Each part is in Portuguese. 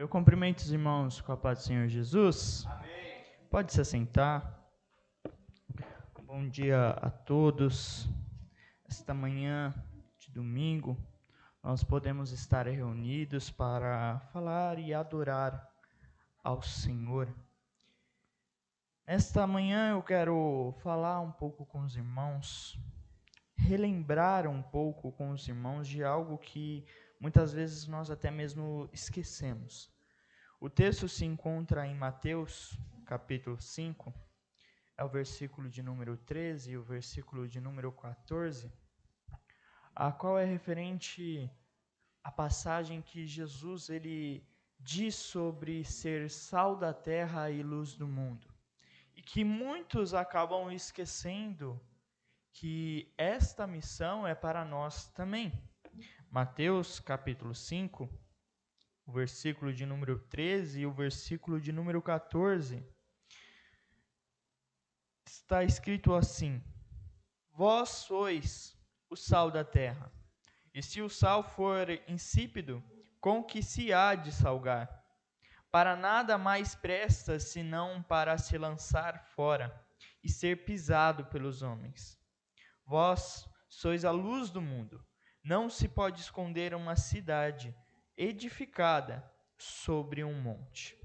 Eu cumprimento os irmãos com a paz do Senhor Jesus. Amém. Pode se assentar. Bom dia a todos. Esta manhã de domingo, nós podemos estar reunidos para falar e adorar ao Senhor. Esta manhã eu quero falar um pouco com os irmãos, relembrar um pouco com os irmãos de algo que muitas vezes nós até mesmo esquecemos. O texto se encontra em Mateus, capítulo 5, é o versículo de número 13 e o versículo de número 14, a qual é referente à passagem que Jesus ele diz sobre ser sal da terra e luz do mundo. E que muitos acabam esquecendo que esta missão é para nós também. Mateus, capítulo 5, o versículo de número 13 e o versículo de número 14, está escrito assim: Vós sois o sal da terra, e se o sal for insípido, com que se há de salgar? Para nada mais presta, senão para se lançar fora e ser pisado pelos homens. Vós sois a luz do mundo. Não se pode esconder uma cidade edificada sobre um monte.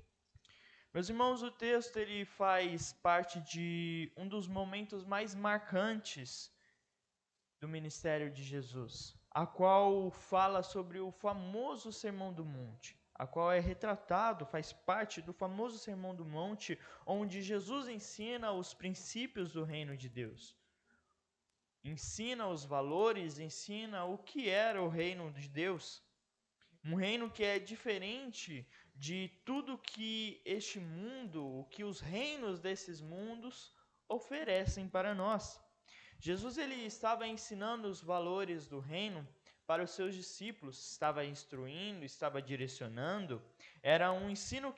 Meus irmãos, o texto ele faz parte de um dos momentos mais marcantes do ministério de Jesus, a qual fala sobre o famoso Sermão do Monte, a qual é retratado, faz parte do famoso Sermão do Monte, onde Jesus ensina os princípios do reino de Deus. Ensina os valores, ensina o que era o reino de Deus. Um reino que é diferente de tudo que este mundo, o que os reinos desses mundos oferecem para nós. Jesus ele estava ensinando os valores do reino para os seus discípulos, estava instruindo, estava direcionando. Era um ensino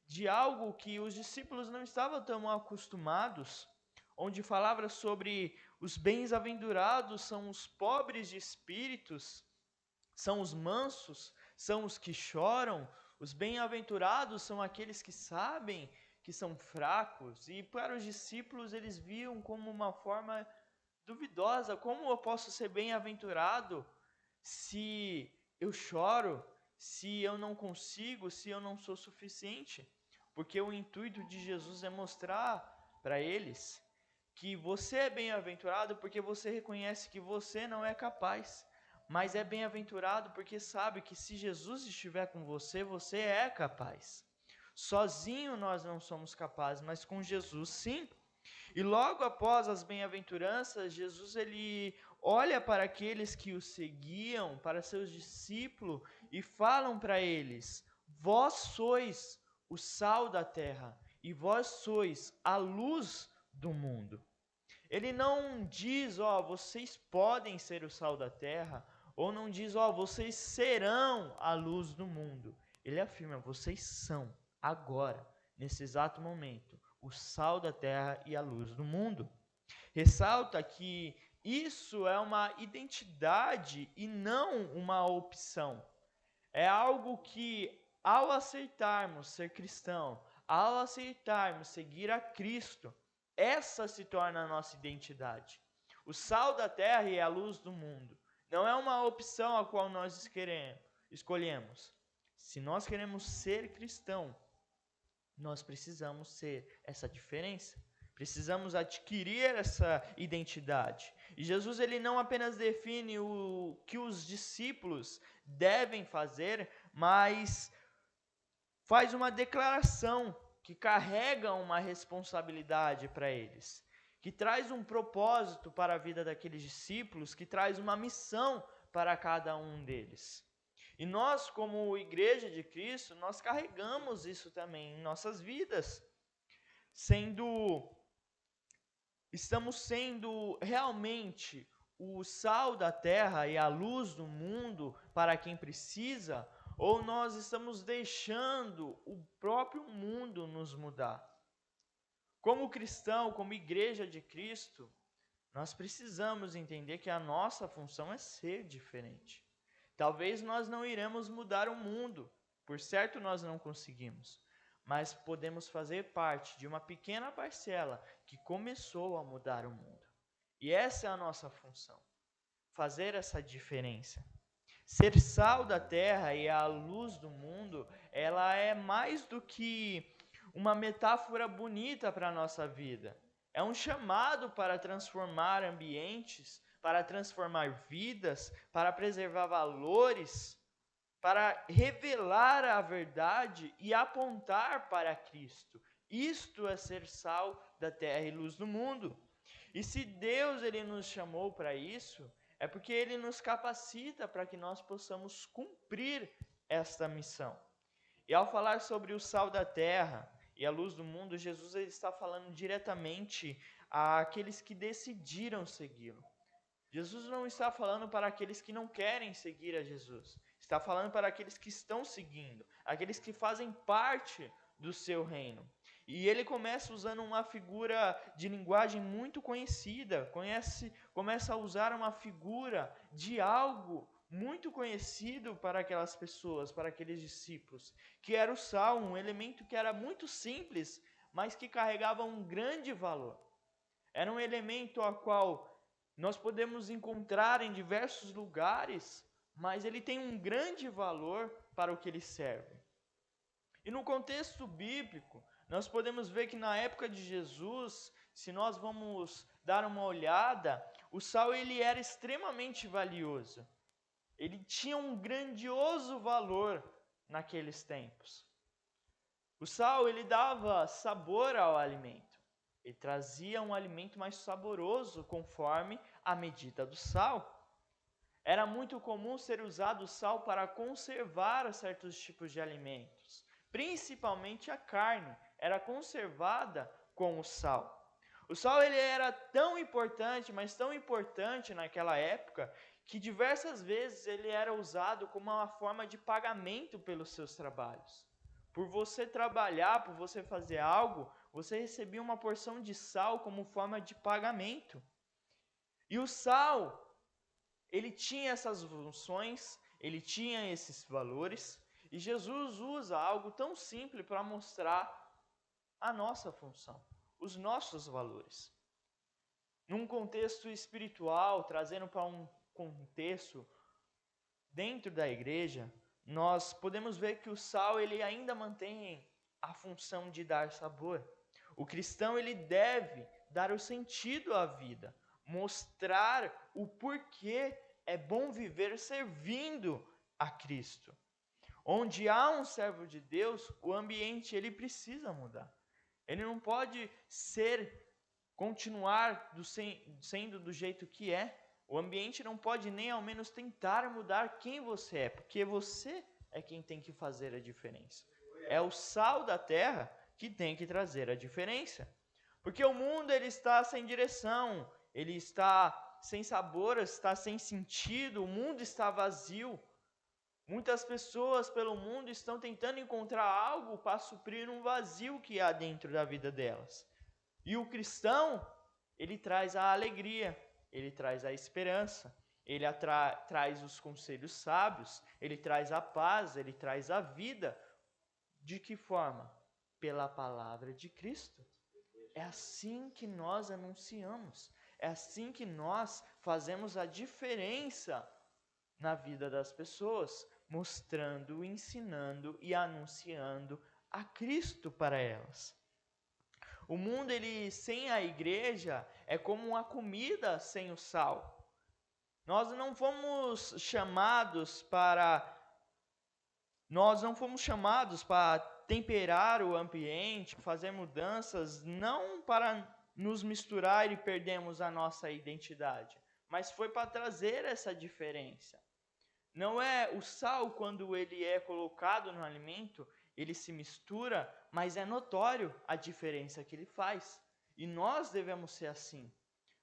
de algo que os discípulos não estavam tão acostumados, onde falava sobre os bem-aventurados são os pobres de espíritos, são os mansos, são os que choram, os bem-aventurados são aqueles que sabem que são fracos, e para os discípulos eles viam como uma forma duvidosa: como eu posso ser bem-aventurado se eu choro, se eu não consigo, se eu não sou suficiente? Porque o intuito de Jesus é mostrar para eles que você é bem-aventurado porque você reconhece que você não é capaz, mas é bem-aventurado porque sabe que se Jesus estiver com você, você é capaz. Sozinho nós não somos capazes, mas com Jesus sim. E logo após as bem-aventuranças, Jesus ele olha para aqueles que o seguiam, para seus discípulos, e falam para eles: vós sois o sal da terra, e vós sois a luz do mundo. Ele não diz, vocês podem ser o sal da terra, ou não diz, vocês serão a luz do mundo. Ele afirma: vocês são, agora, nesse exato momento, o sal da terra e a luz do mundo. Ressalta que isso é uma identidade e não uma opção. É algo que, ao aceitarmos ser cristão, ao aceitarmos seguir a Cristo, essa se torna a nossa identidade. O sal da terra e a luz do mundo. Não é uma opção a qual nós escolhemos. Se nós queremos ser cristão, nós precisamos ser essa diferença. Precisamos adquirir essa identidade. E Jesus ele não apenas define o que os discípulos devem fazer, mas faz uma declaração que carrega uma responsabilidade para eles, que traz um propósito para a vida daqueles discípulos, que traz uma missão para cada um deles. E nós, como Igreja de Cristo, nós carregamos isso também em nossas vidas, estamos sendo realmente o sal da terra e a luz do mundo para quem precisa, ou nós estamos deixando o próprio mundo nos mudar? Como cristão, como Igreja de Cristo, nós precisamos entender que a nossa função é ser diferente. Talvez nós não iremos mudar o mundo, Por certo, nós não conseguimos, mas podemos fazer parte de uma pequena parcela que começou a mudar o mundo. E essa é a nossa função, fazer essa diferença. Ser sal da terra e a luz do mundo, ela é mais do que uma metáfora bonita para a nossa vida. É um chamado para transformar ambientes, para transformar vidas, para preservar valores, para revelar a verdade e apontar para Cristo. Isto é ser sal da terra e luz do mundo. E se Deus ele nos chamou para isso, é porque Ele nos capacita para que nós possamos cumprir esta missão. E ao falar sobre o sal da terra e a luz do mundo, Jesus ele está falando diretamente àqueles que decidiram segui-lo. Jesus não está falando para aqueles que não querem seguir a Jesus. Está falando para aqueles que estão seguindo, aqueles que fazem parte do seu reino. E ele começa usando uma figura de linguagem muito conhecida, começa a usar uma figura de algo muito conhecido para aquelas pessoas, para aqueles discípulos, que era o sal, um elemento que era muito simples, mas que carregava um grande valor. Era um elemento ao qual nós podemos encontrar em diversos lugares, mas ele tem um grande valor para o que ele serve. E no contexto bíblico, nós podemos ver que na época de Jesus, se nós vamos dar uma olhada, o sal ele era extremamente valioso. Ele tinha um grandioso valor naqueles tempos. O sal ele dava sabor ao alimento. Ele trazia um alimento mais saboroso conforme a medida do sal. Era muito comum ser usado o sal para conservar certos tipos de alimentos, principalmente a carne era conservada com o sal. O sal ele era tão importante, mas tão importante naquela época, que diversas vezes ele era usado como uma forma de pagamento pelos seus trabalhos. Por você trabalhar, por você fazer algo, você recebia uma porção de sal como forma de pagamento. E o sal, ele tinha essas funções, ele tinha esses valores, e Jesus usa algo tão simples para mostrar a nossa função, os nossos valores. Num contexto espiritual, trazendo para um contexto dentro da igreja, nós podemos ver que o sal ele ainda mantém a função de dar sabor. O cristão ele deve dar o sentido à vida, mostrar o porquê é bom viver servindo a Cristo. Onde há um servo de Deus, o ambiente ele precisa mudar. Ele não pode continuar sendo do jeito que é. O ambiente não pode nem ao menos tentar mudar quem você é, porque você é quem tem que fazer a diferença. É o sal da terra que tem que trazer a diferença. Porque o mundo ele está sem direção, ele está sem sabor, está sem sentido, o mundo está vazio. Muitas pessoas pelo mundo estão tentando encontrar algo para suprir um vazio que há dentro da vida delas. E o cristão, ele traz a alegria, ele traz a esperança, ele traz os conselhos sábios, ele traz a paz, ele traz a vida. De que forma? Pela palavra de Cristo. É assim que nós anunciamos, é assim que nós fazemos a diferença na vida das pessoas, mostrando, ensinando e anunciando a Cristo para elas. O mundo ele sem a igreja é como uma comida sem o sal. Nós não fomos chamados para temperar o ambiente, fazer mudanças, não para nos misturar e perdermos a nossa identidade, mas foi para trazer essa diferença. Não é o sal, quando ele é colocado no alimento, ele se mistura, mas é notório a diferença que ele faz. E nós devemos ser assim.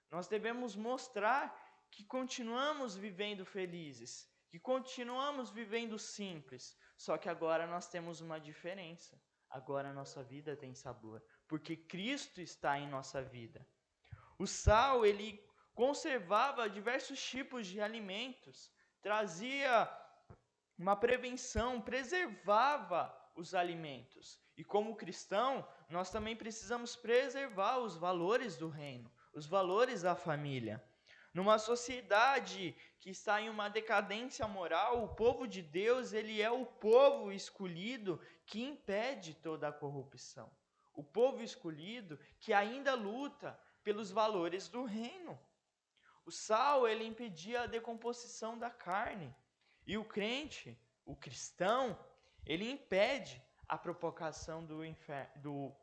Nós devemos mostrar que continuamos vivendo felizes, que continuamos vivendo simples, só que agora nós temos uma diferença. Agora a nossa vida tem sabor, porque Cristo está em nossa vida. O sal, ele conservava diversos tipos de alimentos, trazia uma prevenção, preservava os alimentos. E como cristão, nós também precisamos preservar os valores do reino, os valores da família. Numa sociedade que está em uma decadência moral, o povo de Deus, ele é o povo escolhido que impede toda a corrupção. O povo escolhido que ainda luta pelos valores do reino. O sal, ele impedia a decomposição da carne. E o crente, o cristão, ele impede a propagação do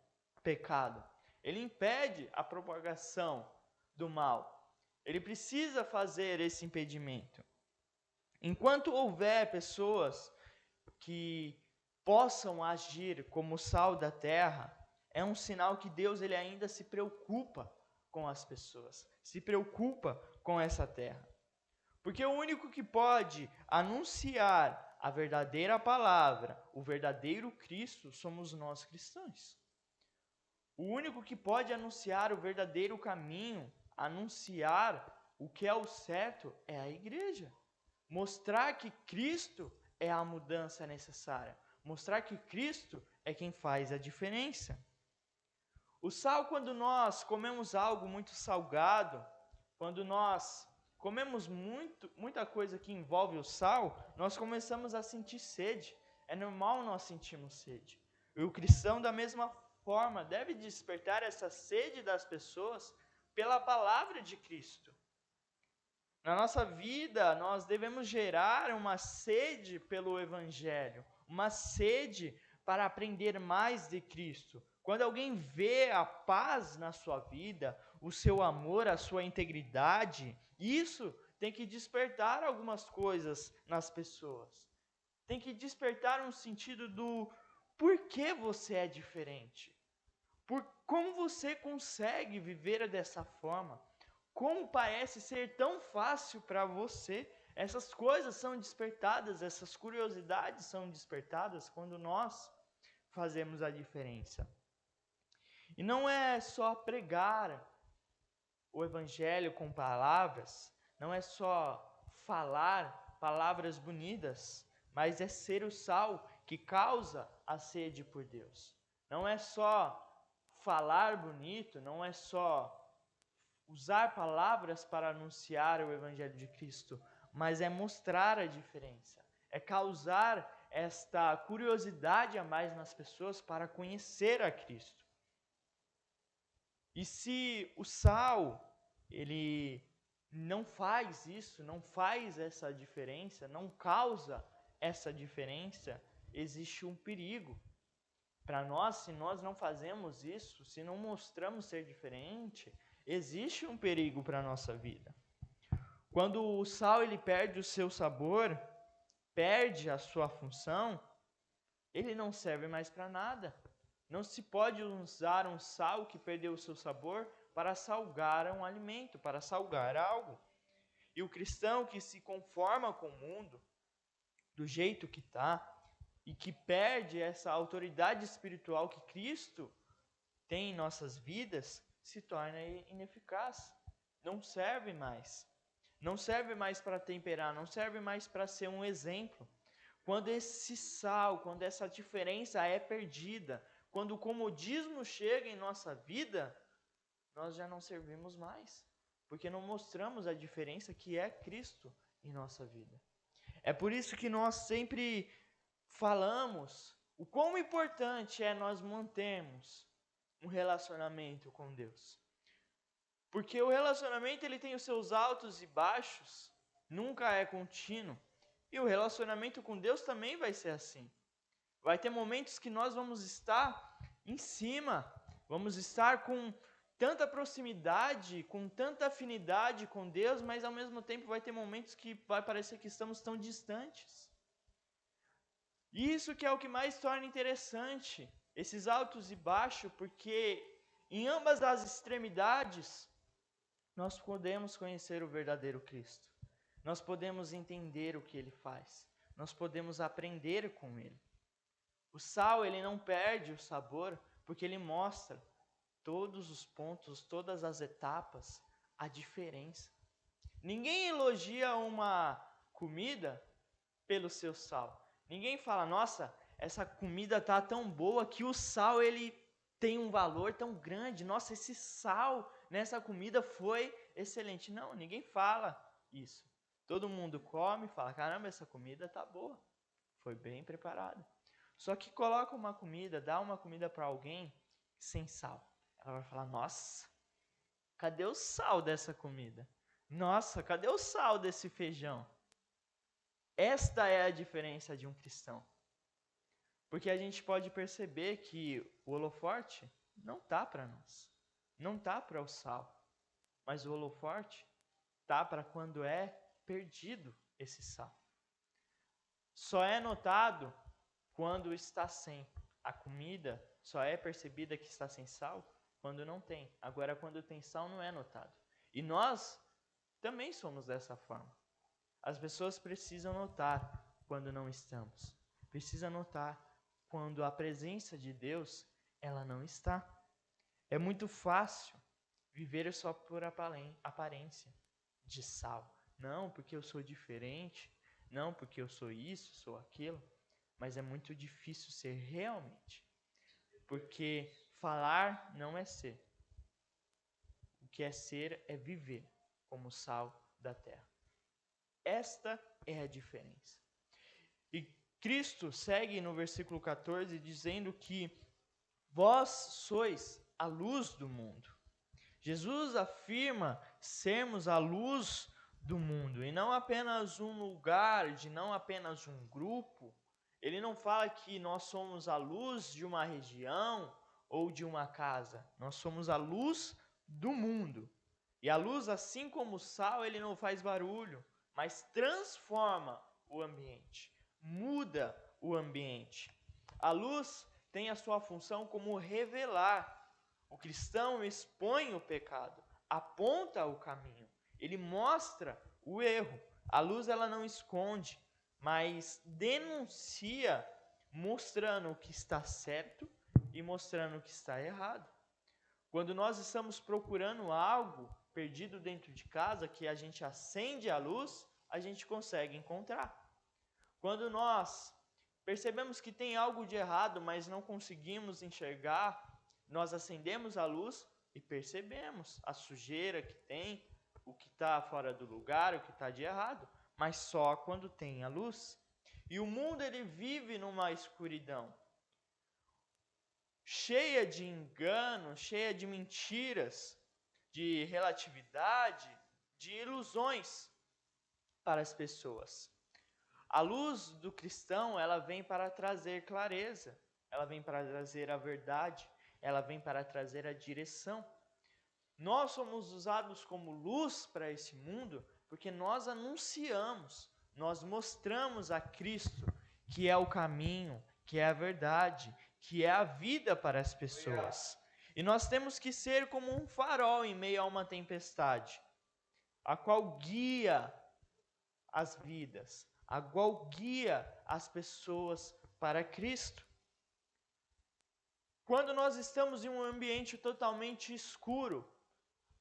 pecado. Ele impede a propagação do mal. Ele precisa fazer esse impedimento. Enquanto houver pessoas que possam agir como sal da terra, é um sinal que Deus ele ainda se preocupa com as pessoas, se preocupa com essa terra. Porque o único que pode anunciar a verdadeira palavra, o verdadeiro Cristo, somos nós cristãos. O único que pode anunciar o verdadeiro caminho, anunciar o que é o certo, é a igreja. Mostrar que Cristo é a mudança necessária. Mostrar que Cristo é quem faz a diferença. O sal, quando nós comemos algo muito salgado, quando nós comemos muita coisa que envolve o sal, nós começamos a sentir sede. É normal nós sentirmos sede. E o cristão, da mesma forma, deve despertar essa sede das pessoas pela palavra de Cristo. Na nossa vida, nós devemos gerar uma sede pelo Evangelho, uma sede para aprender mais de Cristo. Quando alguém vê a paz na sua vida, o seu amor, a sua integridade, isso tem que despertar algumas coisas nas pessoas. Tem que despertar um sentido do porquê você é diferente. Como você consegue viver dessa forma. Como parece ser tão fácil para você. Essas coisas são despertadas, essas curiosidades são despertadas quando nós fazemos a diferença. E não é só pregar o evangelho com palavras, não é só falar palavras bonitas, mas é ser o sal que causa a sede por Deus. Não é só falar bonito, não é só usar palavras para anunciar o evangelho de Cristo, mas é mostrar a diferença, é causar esta curiosidade a mais nas pessoas para conhecer a Cristo. E se o sal, ele não faz isso, não faz essa diferença, não causa essa diferença, existe um perigo. Para nós, se nós não fazemos isso, se não mostramos ser diferente, existe um perigo para a nossa vida. Quando o sal ele perde o seu sabor, perde a sua função, ele não serve mais para nada. Não se pode usar um sal que perdeu o seu sabor para salgar um alimento, para salgar algo. E o cristão que se conforma com o mundo, do jeito que está, e que perde essa autoridade espiritual que Cristo tem em nossas vidas, se torna ineficaz. Não serve mais. Não serve mais para temperar, não serve mais para ser um exemplo. Quando esse sal, quando essa diferença é perdida, quando o comodismo chega em nossa vida, nós já não servimos mais, porque não mostramos a diferença que é Cristo em nossa vida. É por isso que nós sempre falamos o quão importante é nós mantermos um relacionamento com Deus. Porque o relacionamento ele tem os seus altos e baixos, nunca é contínuo. E o relacionamento com Deus também vai ser assim. Vai ter momentos que nós vamos estar em cima, vamos estar com tanta proximidade, com tanta afinidade com Deus, mas ao mesmo tempo vai ter momentos que vai parecer que estamos tão distantes. Isso que é o que mais torna interessante, esses altos e baixos, porque em ambas as extremidades nós podemos conhecer o verdadeiro Cristo. Nós podemos entender o que Ele faz. Nós podemos aprender com Ele. O sal, ele não perde o sabor, porque ele mostra todos os pontos, todas as etapas, a diferença. Ninguém elogia uma comida pelo seu sal. Ninguém fala, nossa, essa comida tá tão boa que o sal ele tem um valor tão grande. Nossa, esse sal nessa comida foi excelente. Não, ninguém fala isso. Todo mundo come e fala, caramba, essa comida tá boa. Foi bem preparada. Só que coloca uma comida, dá uma comida para alguém sem sal. Ela vai falar, nossa, cadê o sal dessa comida? Nossa, cadê o sal desse feijão? Esta é a diferença de um cristão. Porque a gente pode perceber que o holoforte não tá para nós. Não tá para o sal. Mas o holoforte tá para quando é perdido esse sal. Só é notado quando está sem. A comida só é percebida que está sem sal quando não tem. Agora, quando tem sal, não é notado. E nós também somos dessa forma. As pessoas precisam notar quando não estamos. Precisam notar quando a presença de Deus, ela não está. É muito fácil viver só por aparência de sal. Não, porque eu sou diferente. Não, porque eu sou isso, sou aquilo. Mas é muito difícil ser realmente. Porque falar não é ser. O que é ser é viver como sal da terra. Esta é a diferença. E Cristo segue no versículo 14 dizendo que vós sois a luz do mundo. Jesus afirma sermos a luz do mundo e não apenas um lugar, de não apenas um grupo. Ele não fala que nós somos a luz de uma região ou de uma casa. Nós somos a luz do mundo. E a luz, assim como o sal, ele não faz barulho, mas transforma o ambiente, muda o ambiente. A luz tem a sua função como revelar. O cristão expõe o pecado, aponta o caminho, ele mostra o erro. A luz ela não esconde, mas denuncia, mostrando o que está certo e mostrando o que está errado. Quando nós estamos procurando algo perdido dentro de casa, que a gente acende a luz, a gente consegue encontrar. Quando nós percebemos que tem algo de errado, mas não conseguimos enxergar, nós acendemos a luz e percebemos a sujeira que tem, o que está fora do lugar, o que está de errado, mas só quando tem a luz. E o mundo ele vive numa escuridão, cheia de engano, cheia de mentiras, de relatividade, de ilusões para as pessoas. A luz do cristão, ela vem para trazer clareza, ela vem para trazer a verdade, ela vem para trazer a direção. Nós somos usados como luz para esse mundo porque nós anunciamos, nós mostramos a Cristo, que é o caminho, que é a verdade, que é a vida para as pessoas. E nós temos que ser como um farol em meio a uma tempestade, a qual guia as vidas, a qual guia as pessoas para Cristo. Quando nós estamos em um ambiente totalmente escuro,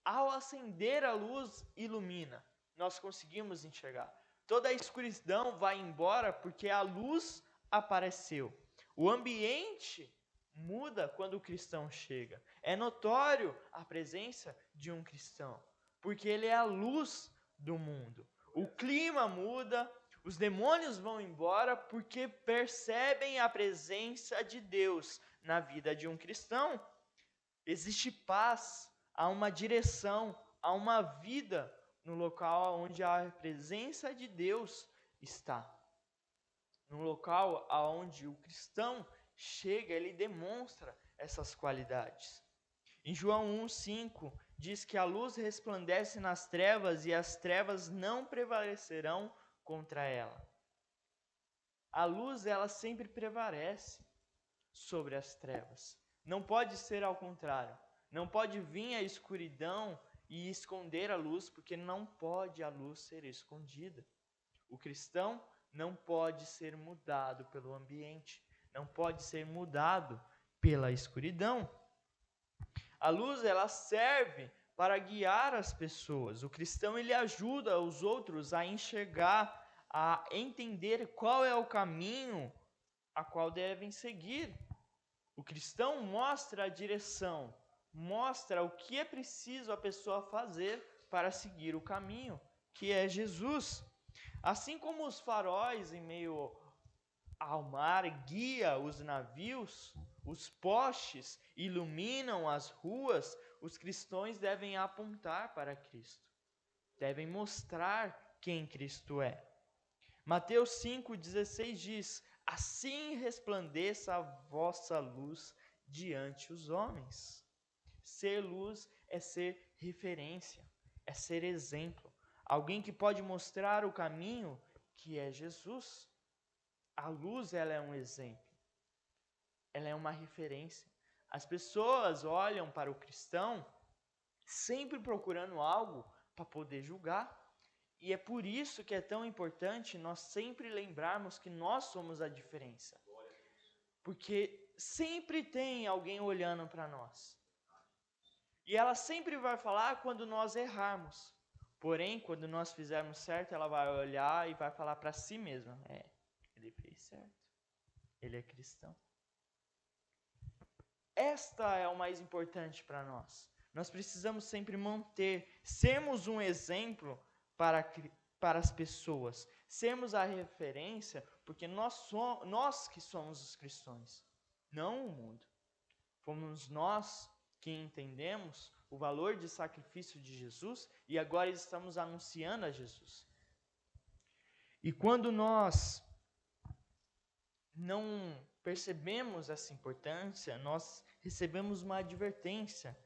ao acender a luz, ilumina. Nós conseguimos enxergar. Toda a escuridão vai embora porque a luz apareceu. O ambiente muda quando o cristão chega. É notório a presença de um cristão, porque ele é a luz do mundo. O clima muda, os demônios vão embora porque percebem a presença de Deus na vida de um cristão. Existe paz, há uma direção, há uma vida no local onde a presença de Deus está. No local onde o cristão chega, ele demonstra essas qualidades. Em João 1,5 diz que a luz resplandece nas trevas e as trevas não prevalecerão contra ela. A luz, ela sempre prevalece sobre as trevas. Não pode ser ao contrário. Não pode vir a escuridão e esconder a luz, porque não pode a luz ser escondida. O cristão não pode ser mudado pelo ambiente, não pode ser mudado pela escuridão. A luz, ela serve para guiar as pessoas. O cristão, ele ajuda os outros a enxergar a entender qual é o caminho a qual devem seguir. O cristão mostra a direção, mostra o que é preciso a pessoa fazer para seguir o caminho, que é Jesus. Assim como os faróis em meio ao mar guia os navios, os postes iluminam as ruas, os cristãos devem apontar para Cristo, devem mostrar quem Cristo é. Mateus 5,16 diz: assim resplandeça a vossa luz diante os homens. Ser luz é ser referência, é ser exemplo. Alguém que pode mostrar o caminho, que é Jesus. A luz, ela é um exemplo. Ela é uma referência. As pessoas olham para o cristão sempre procurando algo para poder julgar. E é por isso que é tão importante nós sempre lembrarmos que nós somos a diferença. Porque sempre tem alguém olhando para nós. E ela sempre vai falar quando nós errarmos. Porém, quando nós fizermos certo, ela vai olhar e vai falar para si mesma: ele fez certo. Ele é cristão. Esta é o mais importante para nós. Nós precisamos sempre sermos um exemplo para as pessoas, sermos a referência, porque nós que somos os cristãos, não o mundo. Fomos nós que entendemos o valor de sacrifício de Jesus e agora estamos anunciando a Jesus. E quando nós não percebemos essa importância, nós recebemos uma advertência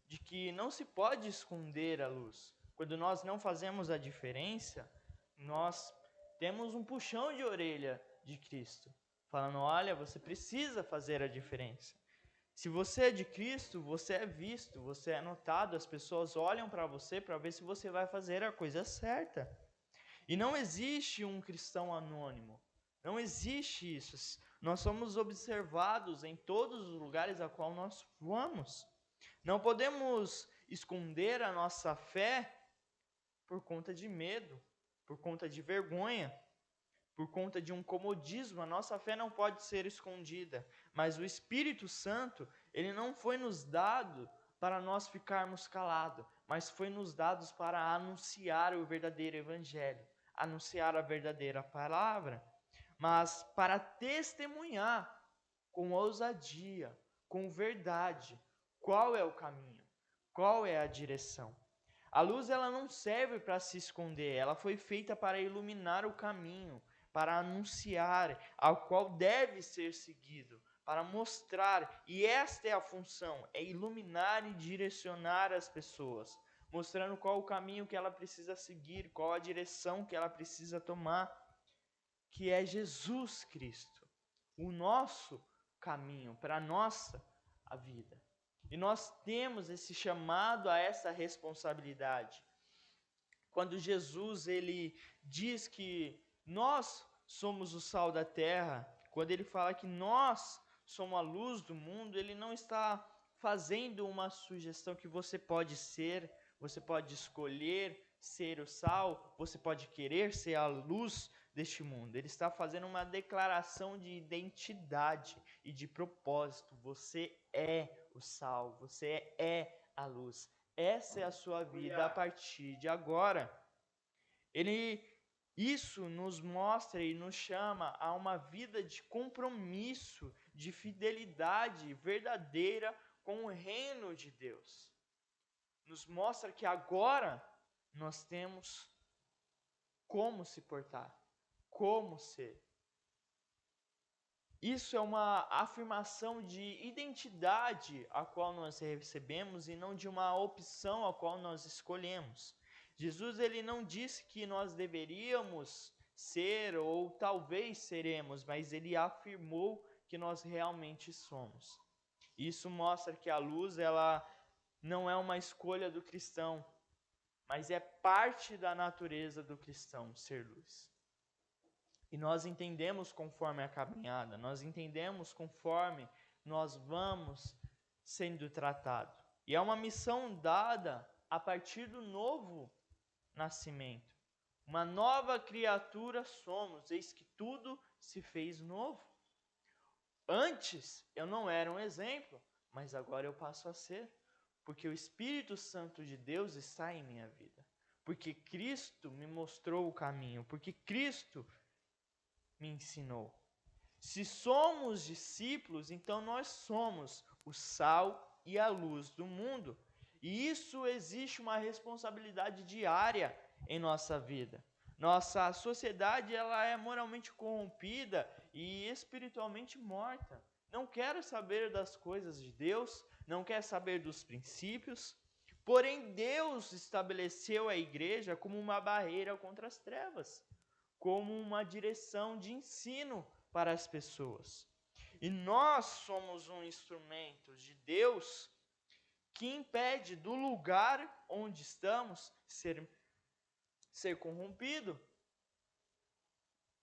de que não se pode esconder a luz. Quando nós não fazemos a diferença, nós temos um puxão de orelha de Cristo, falando: olha, você precisa fazer a diferença. Se você é de Cristo, você é visto, você é notado, as pessoas olham para você para ver se você vai fazer a coisa certa. E não existe um cristão anônimo, não existe isso. Nós somos observados em todos os lugares a qual nós vamos. Não podemos esconder a nossa fé por conta de medo, por conta de vergonha, por conta de um comodismo. A nossa fé não pode ser escondida, mas o Espírito Santo, ele não foi nos dado para nós ficarmos calados, mas foi nos dado para anunciar o verdadeiro evangelho, anunciar a verdadeira palavra, mas para testemunhar com ousadia, com verdade, qual é o caminho, qual é a direção. A luz, ela não serve para se esconder, ela foi feita para iluminar o caminho, para anunciar ao qual deve ser seguido, para mostrar, e esta é a função, é iluminar e direcionar as pessoas, mostrando qual o caminho que ela precisa seguir, qual a direção que ela precisa tomar, que é Jesus Cristo, o nosso caminho para a nossa vida. E nós temos esse chamado a essa responsabilidade. Quando Jesus, ele diz que nós somos o sal da terra, quando ele fala que nós somos a luz do mundo, ele não está fazendo uma sugestão que você pode ser, você pode escolher ser o sal, você pode querer ser a luz deste mundo. Ele está fazendo uma declaração de identidade e de propósito. Você é o sal, você é a luz. Essa é a sua vida a partir de agora. Isso nos mostra e nos chama a uma vida de compromisso, de fidelidade verdadeira com o reino de Deus. Nos mostra que agora nós temos como se portar, como ser. Isso é uma afirmação de identidade a qual nós recebemos e não de uma opção a qual nós escolhemos. Jesus, ele não disse que nós deveríamos ser ou talvez seremos, mas ele afirmou que nós realmente somos. Isso mostra que a luz, ela não é uma escolha do cristão, mas é parte da natureza do cristão ser luz. E nós entendemos conforme a caminhada, nós entendemos conforme nós vamos sendo tratados. E é uma missão dada a partir do novo nascimento. Uma nova criatura somos, eis que tudo se fez novo. Antes eu não era um exemplo, mas agora eu passo a ser, porque o Espírito Santo de Deus está em minha vida. Porque Cristo me mostrou o caminho, porque Cristo me ensinou. Se somos discípulos, então nós somos o sal e a luz do mundo. E isso existe uma responsabilidade diária em nossa vida. Nossa sociedade ela é moralmente corrompida e espiritualmente morta. Não quer saber das coisas de Deus, não quer saber dos princípios. Porém, Deus estabeleceu a igreja como uma barreira contra as trevas, como uma direção de ensino para as pessoas. E nós somos um instrumento de Deus que impede do lugar onde estamos ser corrompido,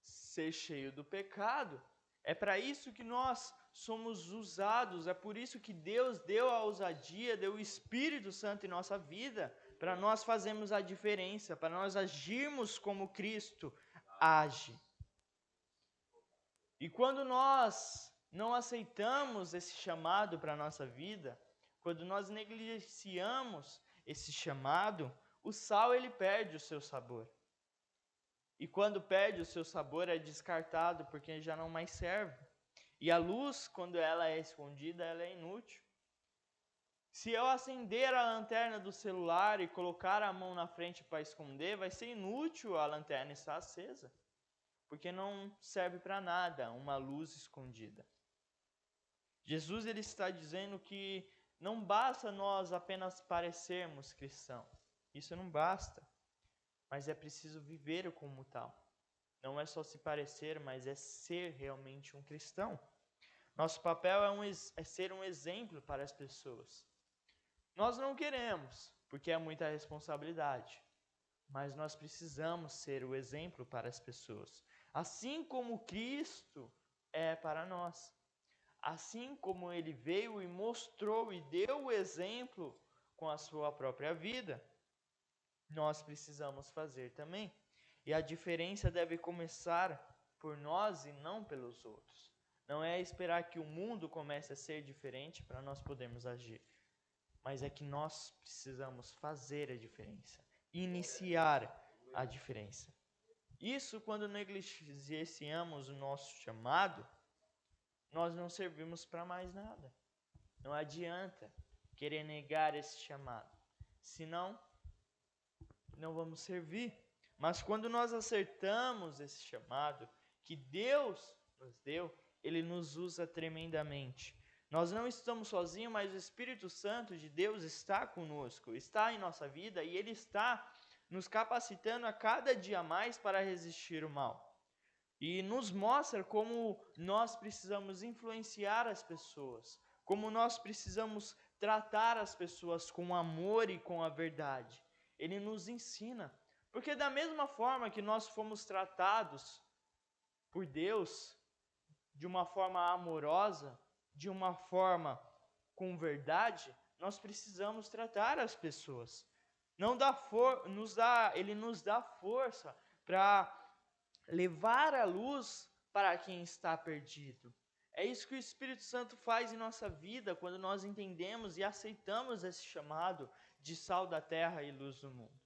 ser cheio do pecado. É para isso que nós somos usados, é por isso que Deus deu a ousadia, deu o Espírito Santo em nossa vida, para nós fazermos a diferença, para nós agirmos como Cristo age. E quando nós não aceitamos esse chamado para a nossa vida, quando nós negligenciamos esse chamado, o sal ele perde o seu sabor. E quando perde o seu sabor é descartado porque já não mais serve. E a luz, quando ela é escondida, ela é inútil. Se eu acender a lanterna do celular e colocar a mão na frente para esconder, vai ser inútil a lanterna estar acesa, porque não serve para nada uma luz escondida. Jesus ele está dizendo que não basta nós apenas parecermos cristãos. Isso não basta, mas é preciso viver como tal. Não é só se parecer, mas é ser realmente um cristão. Nosso papel é ser um exemplo para as pessoas. Nós não queremos, porque é muita responsabilidade, mas nós precisamos ser o exemplo para as pessoas. Assim como Cristo é para nós. Assim como Ele veio e mostrou e deu o exemplo com a sua própria vida, nós precisamos fazer também. E a diferença deve começar por nós e não pelos outros. Não é esperar que o mundo comece a ser diferente para nós podermos agir, mas é que nós precisamos fazer a diferença, iniciar a diferença. Isso quando negligenciamos o nosso chamado, nós não servimos para mais nada. Não adianta querer negar esse chamado, senão não vamos servir. Mas quando nós acertamos esse chamado que Deus nos deu, Ele nos usa tremendamente. Nós não estamos sozinhos, mas o Espírito Santo de Deus está conosco, está em nossa vida e Ele está nos capacitando a cada dia mais para resistir o mal. E nos mostra como nós precisamos influenciar as pessoas, como nós precisamos tratar as pessoas com amor e com a verdade. Ele nos ensina, porque da mesma forma que nós fomos tratados por Deus, de uma forma amorosa, de uma forma com verdade, nós precisamos tratar as pessoas. Ele nos dá força para levar a luz para quem está perdido. É isso que o Espírito Santo faz em nossa vida quando nós entendemos e aceitamos esse chamado de sal da terra e luz do mundo.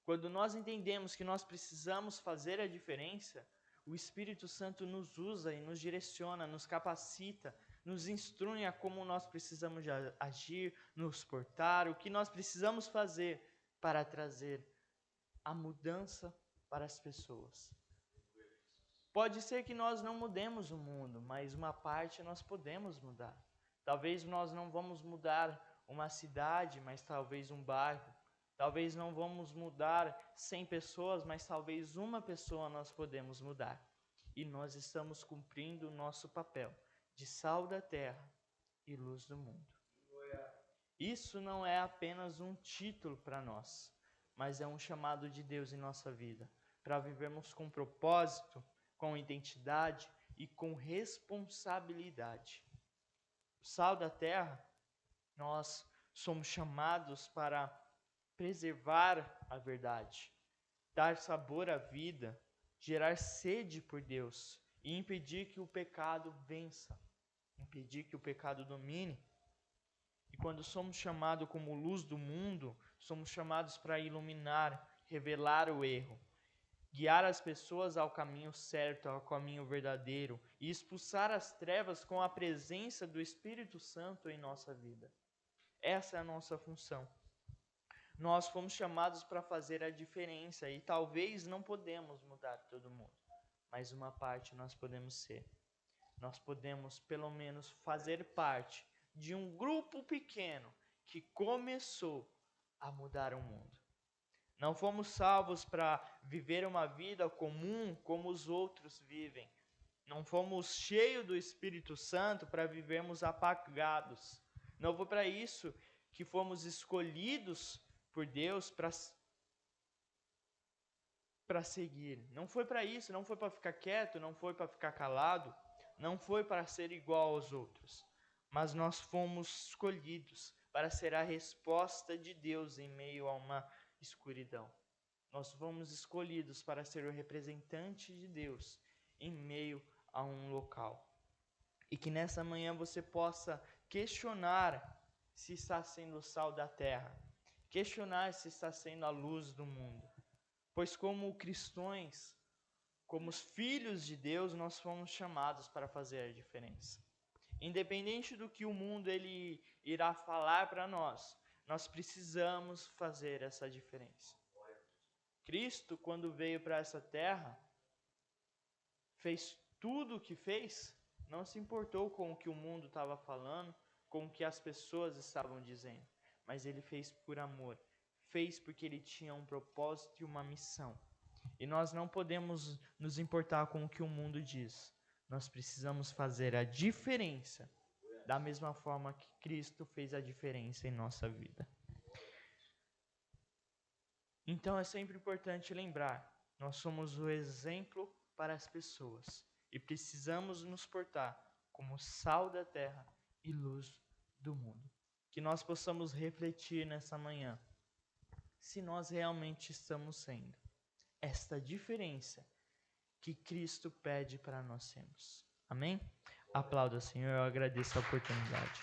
Quando nós entendemos que nós precisamos fazer a diferença, o Espírito Santo nos usa e nos direciona, nos capacita, nos instrui a como nós precisamos agir, nos portar, o que nós precisamos fazer para trazer a mudança para as pessoas. Pode ser que nós não mudemos o mundo, mas uma parte nós podemos mudar. Talvez nós não vamos mudar uma cidade, mas talvez um bairro. Talvez não vamos mudar 100 pessoas, mas talvez uma pessoa nós podemos mudar. E nós estamos cumprindo o nosso papel de sal da terra e luz do mundo. Isso não é apenas um título para nós, mas é um chamado de Deus em nossa vida, para vivermos com propósito, com identidade e com responsabilidade. O sal da terra, nós somos chamados para preservar a verdade. dar sabor à vida, gerar sede por Deus e impedir que o pecado vença, impedir que o pecado domine. E quando somos chamados como luz do mundo, somos chamados para iluminar, revelar o erro, guiar as pessoas ao caminho certo, ao caminho verdadeiro e expulsar as trevas com a presença do Espírito Santo em nossa vida. Essa é a nossa função. Nós fomos chamados para fazer a diferença e talvez não podemos mudar todo mundo, mas uma parte nós podemos ser. Nós podemos pelo menos fazer parte de um grupo pequeno que começou a mudar o mundo. Não fomos salvos para viver uma vida comum como os outros vivem. Não fomos cheios do Espírito Santo para vivermos apagados. Não foi para isso que fomos escolhidos por Deus para seguir. Não foi para isso, não foi para ficar quieto, não foi para ficar calado, não foi para ser igual aos outros. Mas nós fomos escolhidos para ser a resposta de Deus em meio a uma escuridão. Nós fomos escolhidos para ser o representante de Deus em meio a um local. E que nessa manhã você possa questionar se está sendo o sal da terra, questionar se está sendo a luz do mundo. Pois como cristãos, como os filhos de Deus, nós fomos chamados para fazer a diferença. Independente do que o mundo ele irá falar para nós, nós precisamos fazer essa diferença. Cristo, quando veio para essa terra, fez tudo o que fez, não se importou com o que o mundo estava falando, com o que as pessoas estavam dizendo, mas ele fez por amor, fez porque ele tinha um propósito e uma missão. E nós não podemos nos importar com o que o mundo diz. Nós precisamos fazer a diferença da mesma forma que Cristo fez a diferença em nossa vida. Então é sempre importante lembrar, nós somos o exemplo para as pessoas e precisamos nos portar como sal da terra e luz do mundo. Que nós possamos refletir nessa manhã se nós realmente estamos sendo esta diferença que Cristo pede para nós sermos. Amém? Aplauda, Senhor, eu agradeço a oportunidade.